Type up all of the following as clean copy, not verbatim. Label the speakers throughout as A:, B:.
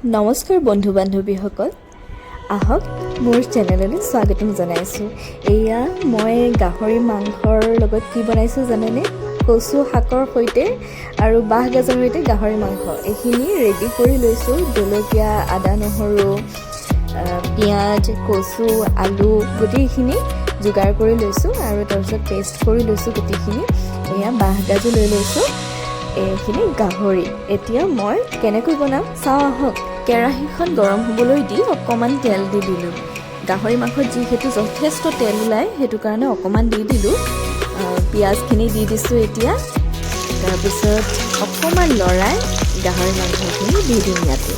A: নমস্কাৰ বন্ধু বান্ধৱীসকল, আহক মোৰ চেনেললৈ স্বাগতম জনাইছোঁ। এয়া মই গাহৰি মাংসৰ লগত কি বনাইছোঁ জানেনে? কচু শাকৰ সৈতে আৰু বাঁহগাজৰ সৈতে গাহৰি মাংস এইখিনি ৰেডি কৰি লৈছোঁ। জলকীয়া, আদা, নহৰু, পিঁয়াজ, কচু, আলু গোটেইখিনি যোগাৰ কৰি লৈছোঁ আৰু তাৰপিছত পেষ্ট কৰি লৈছোঁ গোটেইখিনি। এয়া বাঁহগাজো লৈ লৈছোঁ, এইখিনি গাহৰি। এতিয়া মই কেনেকৈ বনাম চাওঁ আহক। কেৰাহীখন গৰম হ'বলৈ দি অকণমান তেল দি দিলোঁ। গাহৰি মাংসত যিহেতু যথেষ্ট তেল ওলায় সেইটো কাৰণে অকণমান দি দিলোঁ। পিঁয়াজখিনি দি দিছোঁ এতিয়া। তাৰপিছত অকণমান লৰাই গাহৰি মাংসখিনি দি দিম ইয়াতে।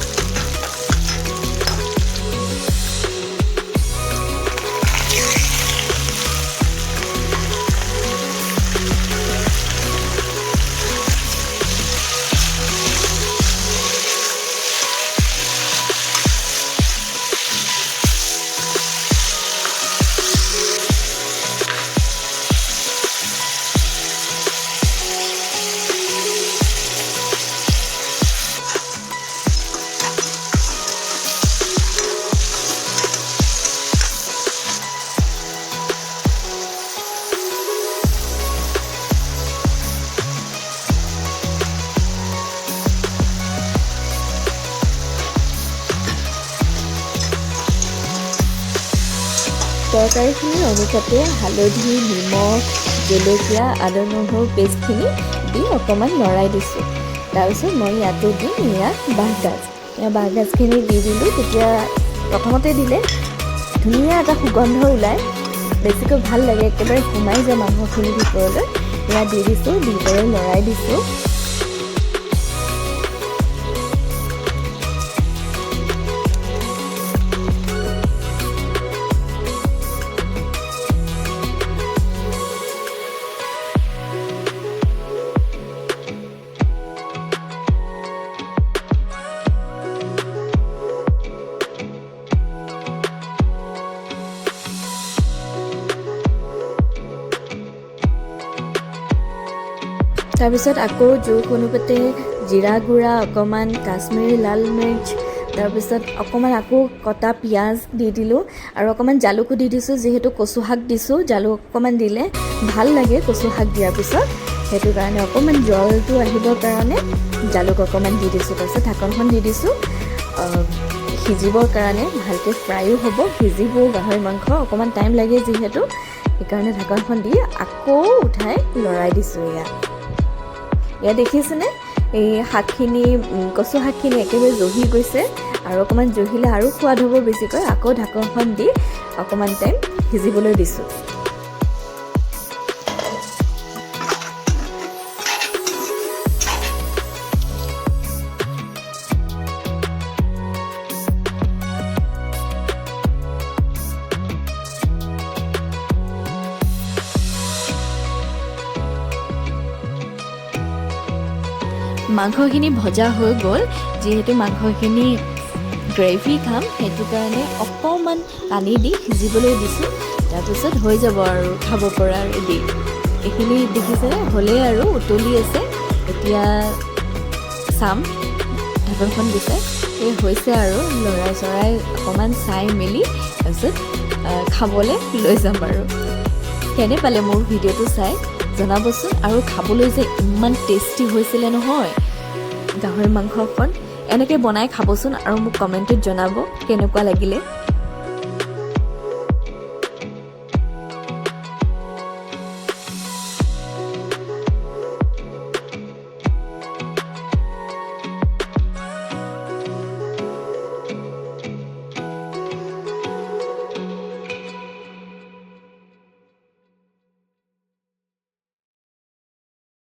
A: তৰকাৰীখিনি অনুপাতে হালধি, নিমখ, জলকীয়া, আদা, নহৰু পেষ্টখিনি দি অকণমান লৰাই দিছোঁ। তাৰপিছত মই ইয়াতে দিম বাঁহগাজখিনি দি দিলোঁ। তেতিয়া প্ৰথমতে দিলে ধুনীয়া এটা সুগন্ধ ওলায়, বেছিকৈ ভাল লাগে, একেবাৰে সোমাই যায় মাংসখিনিৰ ভিতৰলৈ। এয়া দি দিছোঁ, দি পেলাই লৰাই দিছোঁ। তাৰপিছত আকৌ জোখ অনুপাতে জিৰা গুড়া অকণমান, কাশ্মীৰী লাল মিৰ্চ, তাৰপিছত অকণমান আকৌ কটা পিঁয়াজ দি দিলোঁ আৰু অকণমান জালুকো দি দিছোঁ। যিহেতু কচু শাক দিছোঁ, জালুক অকণমান দিলে ভাল লাগে কচু শাক দিয়াৰ পিছত, সেইটো কাৰণে অকণমান জলটো আহিবৰ কাৰণে জালুক অকণমান দি দিছোঁ। তাৰপিছত ঢাকনখন দি দিছোঁ সিজিবৰ কাৰণে, ভালকৈ ফ্ৰাইও হ'ব, সিজিবও গাহৰি মাংস, অকণমান টাইম লাগে যিহেতু, সেইকাৰণে ঢাকনখন দি আকৌ উঠাই লৰাই দিছোঁ। ইয়াত দেখিছেনে এই শাকখিনি, কচু শাকখিনি একেবাৰে জহি গৈছে আৰু অকণমান জহিলে আৰু সোৱাদ হ'ব বেছিকৈ। আকৌ ঢাকনখন দি অকণমান টাইম সিজিবলৈ দিছোঁ। মাংসখিনি ভজা হৈ গ'ল। যিহেতু মাংসখিনি গ্ৰেভি খাম, সেইটো কাৰণে অকণমান পানী দি সিজিবলৈ দিছোঁ। তাৰপিছত হৈ যাব আৰু খাব পৰা ৰেডি। এইখিনি দেখিছে হ'লেই আৰু উতলি আছে। এতিয়া চাম, ঢাকনখন দিছে, এই হৈছে আৰু লৰাই চৰাই অকণমান চাই মেলি তাৰপিছত খাবলৈ লৈ যাম আৰু। কেনে পালে মোৰ ভিডিঅ'টো চাই জনাবচোন। আৰু খাবলৈ যে ইমান টেষ্টি হৈছিলে নহয় গাহৰি মাংসখন। এনেকৈ বনাই খাবচোন আৰু মোক কমেণ্টত জনাব কেনেকুৱা লাগিলে।